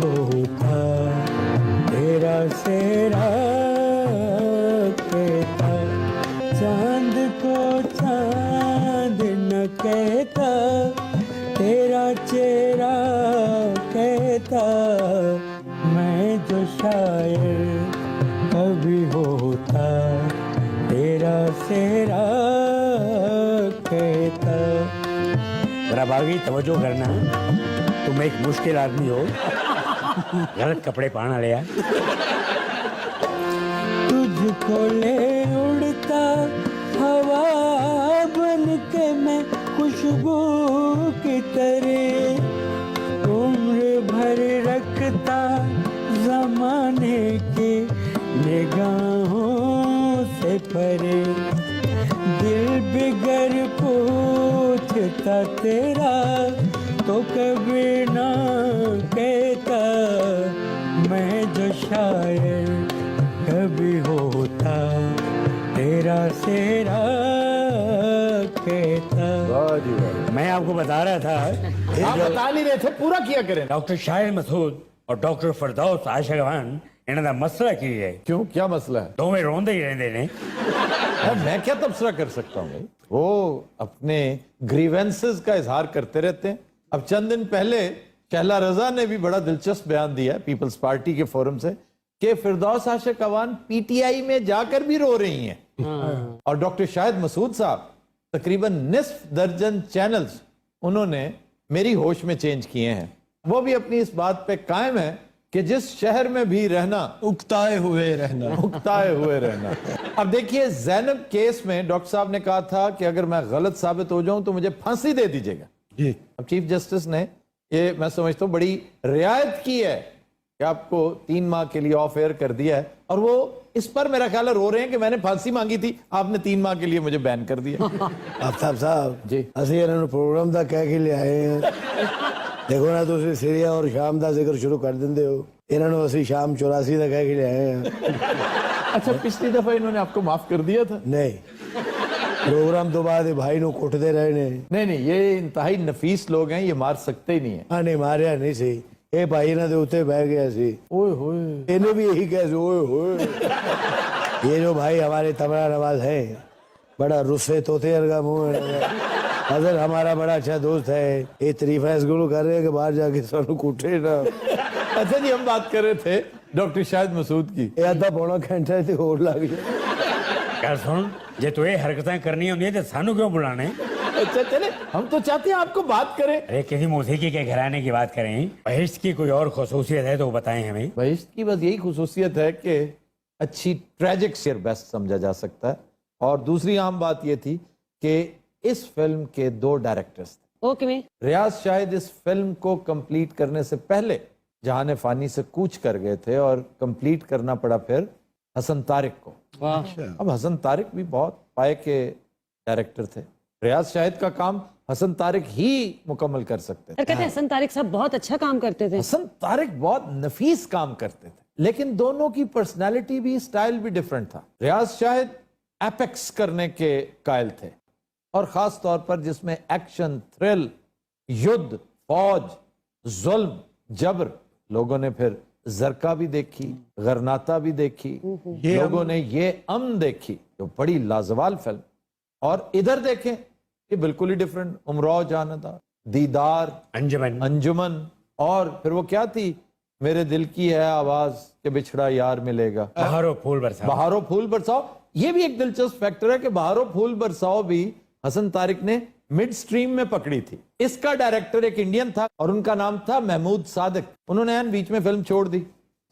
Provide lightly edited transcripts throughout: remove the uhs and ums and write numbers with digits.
ہوتا تیرا سیرا کہتا چاند کو چاند نہ کہتا تیرا چہرہ کہتا میں جو شاعر کبھی ہوتا تیرا سیرا کہتا. ذرا باغی توجہ کرنا, تم ایک مشکل آدمی ہو, غلط کپڑے پہنا لیا. تجھ کو لے اڑتا ہوا بن کے میں خوشبو کی طرح عمر بھر رکھتا زمانے کی نگاہوں سے پرے. دل بگر پوچھتا تیرا تو کبھی نہ کہتا میں جو شاعر کبھی ہوتا تیرا سیرا کہتا. میں آپ کو بتا رہا تھا, آپ بتا نہیں رہے تھے, پورا کیا کریں. ڈاکٹر شاہد مسعود اور ڈاکٹر فردوس عائشہ گوان انہوں نے مسئلہ کی ہے. کیوں, کیا مسئلہ ہے؟ دو میں روندے ہی رہندے نے. میں کیا تبصرہ کر سکتا ہوں بھائی, وہ اپنے گریونسز کا اظہار کرتے رہتے ہیں. اب چند دن پہلے شہلا رضا نے بھی بڑا دلچسپ بیان دیا پیپلز پارٹی کے فورم سے کہ فردوس عائشہ گوان پی ٹی آئی میں جا کر بھی رو رہی ہیں. اور ڈاکٹر شاہد مسعود صاحب تقریباً نصف درجن چینلز انہوں نے میری ہوش میں چینج کیے ہیں. وہ بھی اپنی اس بات پہ قائم ہے کہ جس شہر میں بھی رہنا اکتائے ہوئے رہنا. اب دیکھیے, زینب کیس میں ڈاکٹر صاحب نے کہا تھا کہ اگر میں غلط ثابت ہو جاؤں تو مجھے پھانسی دے دیجیے گا. اب چیف جسٹس نے یہ میں سمجھتا ہوں بڑی رعایت کی ہے کہ آپ کو 3 ماہ کے لیے آف ایئر کر دیا ہے, اور وہ اس پر میرا خیال ہے رو رہے ہیں کہ میں نے پھانسی مانگی تھی, آپ نے 3 ماہ کے لیے مجھے بین کر دیا. آفتاب صاحب جی, اسی انہوں نے پروگرام دا کہہ کے لے آئے ہیں. دیکھو نا, تسی سیریا اور شام دا ذکر شروع کر دیں ہو. انہوں نے اسی شام 84 دا کہہ کے لے آئے ہیں. اچھا پچھلی دفعہ انہوں نے آپ کو معاف کر دیا تھا؟ نہیں, پروگرام تو بعد بھائی نو کوٹ دے رہے نے. نہیں, یہ انتہائی نفیس لوگ ہیں, یہ مار سکتے ہی نہیں ہیں. ہاں نہیں ماریا نہیں سی, اے بھائی نہ دے اتے بہ گیا سی. اوئے ہوئے, انہیں بھی یہی کہہ سی اوئے ہوئے. یہ جو بھائی ہمارے تمنا نواز ہیں, بڑا رسے توتے ارگا منہ ہے. حضرت ہمارا بڑا اچھا دوست ہے, یہ تعریفہ اس گلو کر رہے ہیں کہ باہر جا کے سانو کوٹے نا. اچھا جی, ہم بات کر رہے تھے ڈاکٹر شاہد مسعود کی. یہ آدھا پونا گھنٹہ تے اور لگ گیا. کر سن, جے تو یہ حرکتیں کرنی ہوں تو سانو کیوں بلانے؟ اچھا چلے, ہم تو چاہتے ہیں آپ کو بات کریں. ارے کسی موسیقی کے گھرانے کی بات کریں, بہشت کی کوئی اور خصوصیت ہے تو وہ بتائیں ہمیں. بہشت کی بس یہی خصوصیت ہے کہ اچھی ٹریجک سیر بیسٹ سمجھا جا سکتا ہے. اور دوسری عام بات یہ تھی کہ اس فلم کے 2 ڈائریکٹرز تھے. ریاض شاہد اس فلم کو کمپلیٹ کرنے سے پہلے جہان فانی سے کوچ کر گئے تھے اور کمپلیٹ کرنا پڑا پھر حسن طارق کو. اب حسن طارق بھی بہت پائے کے ڈائریکٹر تھے. ریاض شاہد کا کام حسن طارق ہی مکمل کر سکتے تھے. کہتے ہیں حسن طارق صاحب بہت اچھا کام کرتے تھے. حسن طارق بہت نفیس کام کرتے تھے, لیکن دونوں کی پرسنالٹی بھی, اسٹائل بھی ڈیفرنٹ تھا. ریاض شاہد ایپیکس کرنے کے قائل تھے, اور خاص طور پر جس میں ایکشن, تھرل, یدھ, فوج, ظلم, جبر. لوگوں نے پھر زرکا بھی دیکھی, غرناتا بھی دیکھی, لوگوں نے یہ دیکھی جو بڑی لازوال فلم. اور ادھر دیکھیں یہ بالکل ہی ڈیفرنٹ, امراؤ جاندا, دیدار, انجمن, اور پھر وہ کیا تھی, میرے دل کی ہے آواز کہ بچھڑا یار ملے گا, بہارو پھول برساؤ. بہارو پھول برساؤ. یہ بھی ایک دلچسپ فیکٹر ہے کہ بہارو پھول برساؤ بھی حسن طارق نے مڈ سٹریم میں پکڑی تھی. اس کا ڈائریکٹر ایک انڈین تھا اور ان کا نام تھا محمود صادق. انہوں نے بیچ میں فلم چھوڑ دی,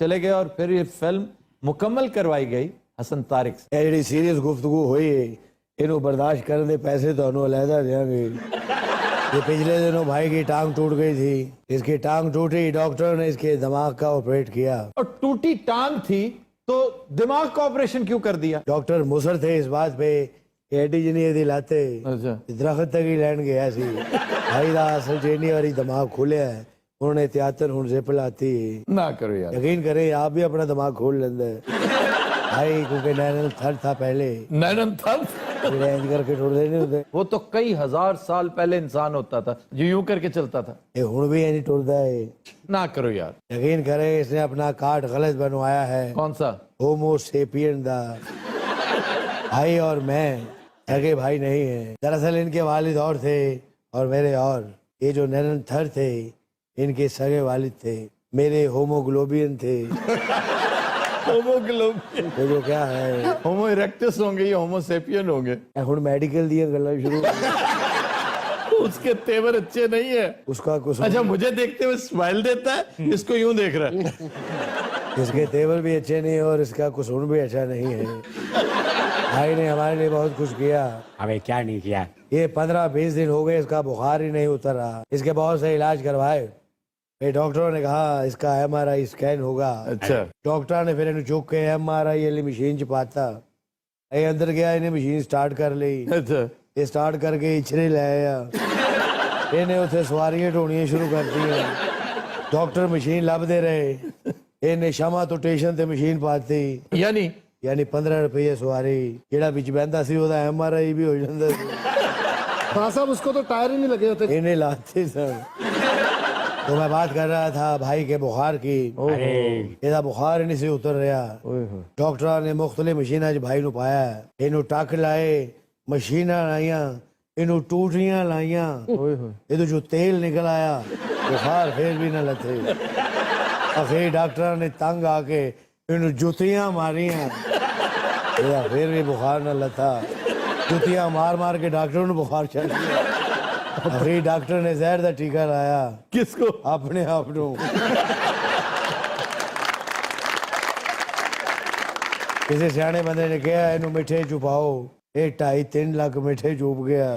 چلے گئے, اور پھر یہ فلم مکمل کروائی گئی حسن طارق سے. یہ جڑی سیریس گفتگو ہوئی ہے, انہوں برداشت کرنے دے پیسے تو انہوں علیحدہ دیں گے. یہ پچھلے دنوں بھائی کی ٹانگ ٹوٹ گئی تھی, اس کی ٹانگ ٹوٹی, ڈاکٹر نے اس کے دماغ کا آپریٹ کیا. اور ٹوٹی ٹانگ تھی تو دماغ کا آپریشن کیوں کر دیا؟ ڈاکٹر مصر تھے اس بات پہ کہ ایڈی جنی دی لاتے درخت تک ہی لین گیا سی. بھائی دا اصل چینی والی دماغ کھولیا ہے, انہوں نے تیاتر ہوں زپ لاتی. نہ کرو یار, یقین کریں آپ بھی اپنا دماغ کھول لیندے بھائی, کیونکہ نینل تھر تھا پہلے. نینل تھر رینج کر کے ٹوڑ دینے ہوتے وہ تو کئی ہزار سال پہلے انسان ہوتا تھا جو یوں کر کے چلتا تھا. یہ ہن بھی نہیں ٹوڑتا ہے. نہ کرو یار. یقین کرے اس نے اپنا کارڈ غلط بنوایا ہے. کون سا؟ ہومو سیپین دا. بھائی اور میں سگے بھائی نہیں ہیں. دراصل ان کے والد اور تھے اور میرے اور. یہ جو نرن تھر تھے ان کے سگے والد تھے. میرے ہوموگلوبین تھے. یہ جو کیا ہے ہومو اریکٹس ہوں گے یا ہومو سیپین ہوں گے. ہن میڈیکل دیا گلا شروع. اس کے تیور اچھے نہیں ہے. اس کا کچھ اچھا مجھے دیکھتے ہوئے اسمائل دیتا ہے, اس کو یوں دیکھ رہا ہے. اس کے تیور بھی اچھے نہیں اور اس کا قصور بھی اچھا نہیں ہے. بھائی نے ہمارے لیے بہت کچھ کیا. ابے کیا نہیں کیا؟ یہ 15-20 دن ہو گئے اس کا بخار ہی نہیں اتر رہا. اس کے بہت سے علاج کروائے. پھر ڈاکٹروں نے کہا اس کا MRI اسکین ہوگا. اچھا. ڈاکٹر نے پھر انہیں چوک کے MRI والی مشین چپاتا. یہ اندر گیا, انہیں مشین سٹارٹ کر لی. اچھا. یہ سٹارٹ کر کے اچھرے لے آیا. انہیں اتنے سواریاں ڈھونڈیاں شروع کر دی. ڈاکٹر مشین لب دے رہے. انہیں شامہ تو ٹیشن تے مشین پاتی. یعنی 15 روپے سواری. جہاں بچ بہتا سی وہ MRI بھی ہو جاتا سی. خان صاحب اس کو تو ٹائر ہی نہیں لگے ہوتے. انہیں لاتے سر. تو میں بات کر رہا تھا بھائی کے بخار کی. یہ بخار نہیں سے اتر رہا. ڈاکٹر نے مختلف مشیناں بھائی نو پایا. انہوں ٹک لائے, مشیناں لائیاں, انہوں ٹوٹیاں لائیاں. یہ جو تیل نکل آیا بخار پھر بھی نہ لتھے. آخر ڈاکٹر نے تنگ آ کے انہوں جوتیاں ماریاں. پھر بھی بخار نہ لتھا. جوتیاں مار مار کے ڈاکٹر نے بخار چڑھ گیا. آخر ڈاکٹر نے زہر دا ٹیکہ لایا. کس کو؟ اپنے آپ نو. کسی سیانے بندے نے کہا انہوں میٹھے چپاؤ. 2.5-3 لاکھ میٹھے چوپ گیا.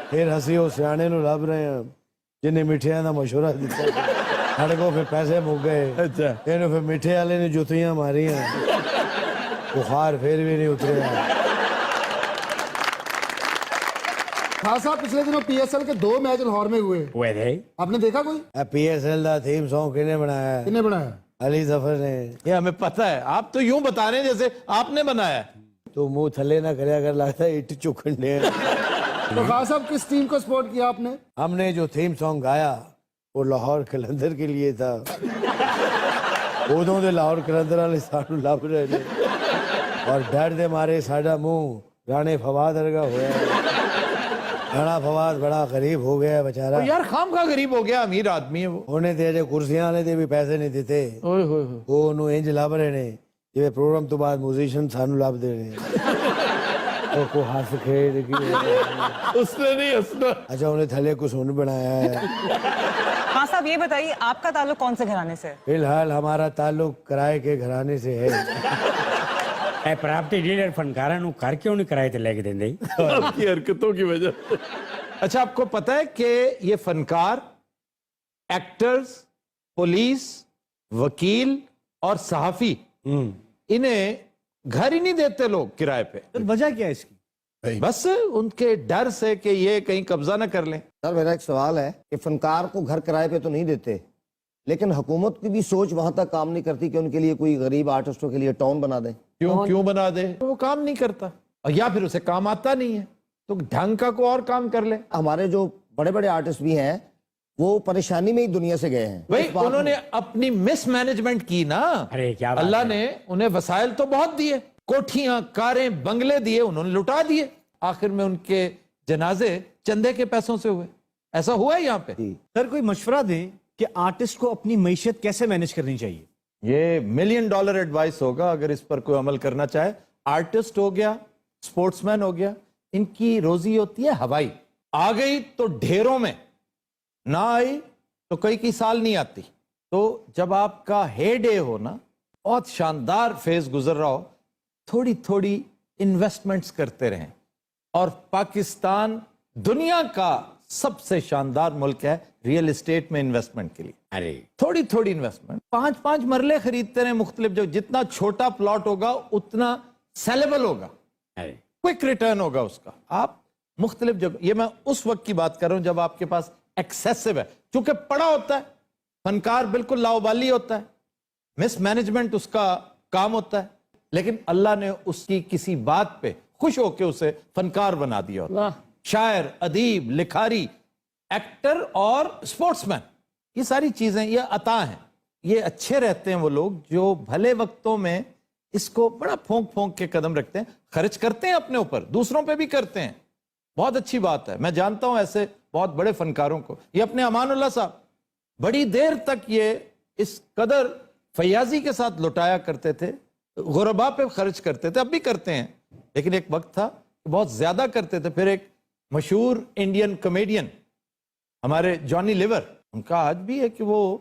پھر ہسی وہ سیانے نو لب رہے ہیں جنہیں میٹھیاں دا مشورہ دیتا. ساڑے کو پھر پیسے مک گئے. انہوں پھر میٹھے والے نے جوتیاں ماریاں. بخار پھر بھی نہیں اتریا. خان صاحب پچھلے دنوں PSL کے 2 میچ لاہور میں ہوئے تھے. آپ نے دیکھا کوئی؟ PSL دا تھیم سانگ کنے بنایا ہے؟ کنے بنایا؟ علی ظفر نے. یہ ہمیں پتا ہے. آپ تو یوں بتا رہے ہیں جیسے آپ نے بنایا ہے. تو منہ تھلے نہ کریا کر, لگتا ہے اٹ چکھنے. تو خان صاحب کس ٹیم کو سپورٹ کیا آپ نے؟ ہم نے جو تھیم سانگ گایا وہ لاہور قلندر کے لیے تھا. ادوں دے لاہور قلندر والے سانو لب رہے تھے اور ڈر دے مارے ساڈا منہ رانے فواد ورگا ہوا. رانا فواد بڑا غریب ہو گیا ہے بیچارہ. یار خام کا غریب ہو گیا, امیر آدمی ہے وہ. انہیں تے کرسیاں والے تے بھی پیسے نہیں دیتے. وہ انہوں انج لب رہے نے جی پروگرام تو بعد میوزیشین سانو لب دینے. وہ کو ہنس کھیڈ کی اس نے نہیں ہنسنا. اچھا انہیں تھلے کو سن بنایا ہے. ہاں صاحب یہ بتائیے آپ کا تعلق کون سے گھرانے سے ہے؟ فی الحال ہمارا تعلق کرائے کے گھرانے سے ہے. اے پراپرٹی ڈیلر فنکاراں نو گھر کیوں نہیں کرائے تے لے کے دیندے؟ آپ کی حرکتوں کی وجہ. اچھا آپ کو پتا ہے کہ یہ فنکار, ایکٹرز, پولیس, وکیل اور صحافی انہیں گھر ہی نہیں دیتے لوگ کرائے پہ. وجہ کیا ہے اس کی؟ بس ان کے ڈر سے کہ یہ کہیں قبضہ نہ کر لیں. سر میرا ایک سوال ہے کہ فنکار کو گھر کرائے پہ تو نہیں دیتے, لیکن حکومت کی بھی سوچ وہاں تک کام نہیں کرتی کہ ان کے لیے کوئی غریب آرٹسٹوں کے لیے ٹاؤن بنا دیں. کیوں بنا دے؟ وہ کام نہیں کرتا, یا پھر اسے کام آتا نہیں ہے تو ڈھنگ کا کوئی اور کام کر لے. ہمارے جو بڑے بڑے آرٹسٹ بھی ہیں وہ پریشانی میں ہی دنیا سے گئے ہیں. بھائی انہوں نے اپنی مس مینجمنٹ کی نا. اللہ نے انہیں وسائل تو بہت دیے, کوٹھیاں, کاریں, بنگلے دیے, انہوں نے لٹا دیے. آخر میں ان کے جنازے چندے کے پیسوں سے ہوئے. ایسا ہوا ہے یہاں پہ. سر کوئی مشورہ دیں کہ آرٹسٹ کو اپنی معیشت کیسے مینج کرنی چاہیے. یہ $1 ملین ایڈوائس ہوگا اگر اس پر کوئی عمل کرنا چاہے. آرٹسٹ ہو گیا, سپورٹس مین ہو گیا, ان کی روزی ہوتی ہے ہوائی. آ گئی تو ڈھیروں میں, نہ آئی تو کئی سال نہیں آتی. تو جب آپ کا ہے ڈے ہو نا, بہت شاندار فیز گزر رہا ہو, تھوڑی تھوڑی انویسٹمنٹس کرتے رہیں. اور پاکستان دنیا کا سب سے شاندار ملک ہے ریئل اسٹیٹ میں انویسٹمنٹ کے لیے. تھوڑی تھوڑی انویسٹمنٹ, 5 مرلے خریدتے رہیں مختلف جگہ. جتنا چھوٹا پلاٹ ہوگا اتنا سیلیبل ہوگا, کوئک ریٹرن ہوگا اس کا. آپ مختلف جگہ, یہ میں اس وقت کی بات کر رہا ہوں جب آپ کے پاس ایکسیسو ہے, چونکہ پڑا ہوتا ہے. فنکار بالکل لاؤبالی ہوتا ہے, مس مینجمنٹ اس کا کام ہوتا ہے, لیکن اللہ نے اس کی کسی بات پہ خوش ہو کے اسے فنکار بنا دیا ہوتا واہ شاعر ادیب لکھاری ایکٹر اور سپورٹس مین یہ ساری چیزیں یہ عطا ہیں یہ اچھے رہتے ہیں وہ لوگ جو بھلے وقتوں میں اس کو بڑا پھونک پھونک کے قدم رکھتے ہیں خرچ کرتے ہیں اپنے اوپر دوسروں پہ بھی کرتے ہیں بہت اچھی بات ہے میں جانتا ہوں ایسے بہت بڑے فنکاروں کو یہ اپنے امان اللہ صاحب بڑی دیر تک یہ اس قدر فیاضی کے ساتھ لٹایا کرتے تھے غربا پہ خرچ کرتے تھے اب بھی کرتے ہیں لیکن ایک وقت تھا کہ بہت زیادہ کرتے تھے پھر ایک مشہور انڈین کمیڈین ہمارے جانی لیور ان کا آج بھی ہے کہ وہ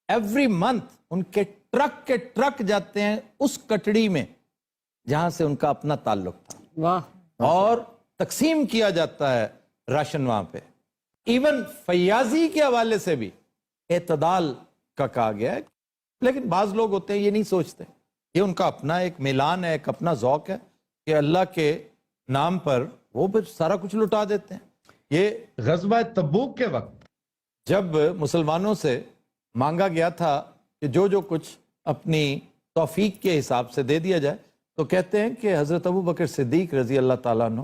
ایوری منتھ ان کے ٹرک جاتے ہیں اس کٹڑی میں جہاں سے ان کا اپنا تعلق تھا واہ اور تقسیم کیا جاتا ہے راشن وہاں پہ ایون فیاضی کے حوالے سے بھی اعتدال کا کہا گیا ہے لیکن بعض لوگ ہوتے ہیں یہ نہیں سوچتے یہ ان کا اپنا ایک میلان ہے ایک اپنا ذوق ہے کہ اللہ کے نام پر وہ پھر سارا کچھ لٹا دیتے ہیں یہ غزوہ تبوک کے وقت جب مسلمانوں سے مانگا گیا تھا کہ جو کچھ اپنی توفیق کے حساب سے دے دیا جائے تو کہتے ہیں کہ حضرت ابو بکر صدیق رضی اللہ تعالیٰ عنہ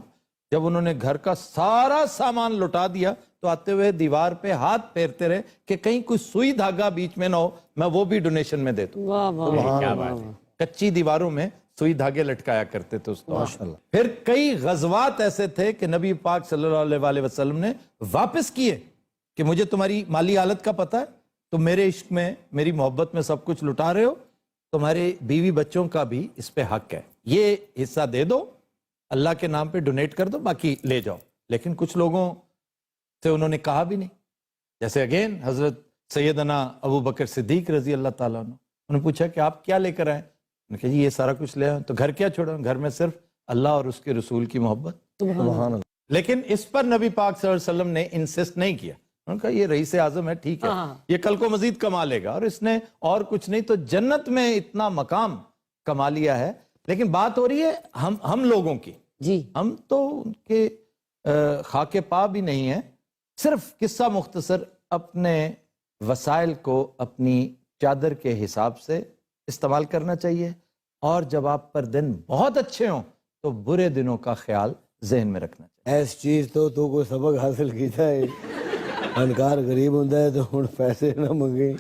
جب انہوں نے گھر کا سارا سامان لٹا دیا تو آتے ہوئے دیوار پہ ہاتھ پھیرتے رہے کہ کہیں کوئی سوئی دھاگا بیچ میں نہ ہو میں وہ بھی ڈونیشن میں دے دوں واہ واہ کیا بات ہے کچی دیواروں میں سوئی دھاگے لٹکایا کرتے تھے اس دور پھر کئی غزوات ایسے تھے کہ نبی پاک صلی اللہ علیہ وسلم نے واپس کیے کہ مجھے تمہاری مالی حالت کا پتہ ہے تم میرے عشق میں میری محبت میں سب کچھ لٹا رہے ہو تمہارے بیوی بچوں کا بھی اس پہ حق ہے یہ حصہ دے دو اللہ کے نام پہ ڈونیٹ کر دو باقی لے جاؤ لیکن کچھ لوگوں سے انہوں نے کہا بھی نہیں جیسے اگین حضرت سیدنا ابو بکر صدیق رضی اللہ تعالیٰ عنہ انہوں نے پوچھا کہ آپ کیا لے کر آئے انہوں نے کہا جی یہ سارا کچھ لے آئے تو گھر کیا چھوڑا گھر میں صرف اللہ اور اس کے رسول کی محبت سبحان اللہ لیکن اس پر نبی پاک صلی اللہ علیہ وسلم نے انسسٹ نہیں کیا انہوں نے کہا یہ رئیس اعظم ہے ٹھیک ہے یہ کل کو مزید کما لے گا اور اس نے اور کچھ نہیں تو جنت میں اتنا مقام کما لیا ہے لیکن بات ہو رہی ہے ہم لوگوں کی جی ہم تو ان کے خاک پا بھی نہیں ہیں صرف قصہ مختصر اپنے وسائل کو اپنی چادر کے حساب سے استعمال کرنا چاہیے اور جب آپ پر دن بہت اچھے ہوں تو برے دنوں کا خیال ذہن میں رکھنا چاہیے ایس چیز تو کوئی سبق حاصل کیتا ہے فنکار غریب ہوندا ہے تو ہن پیسے نہ منگے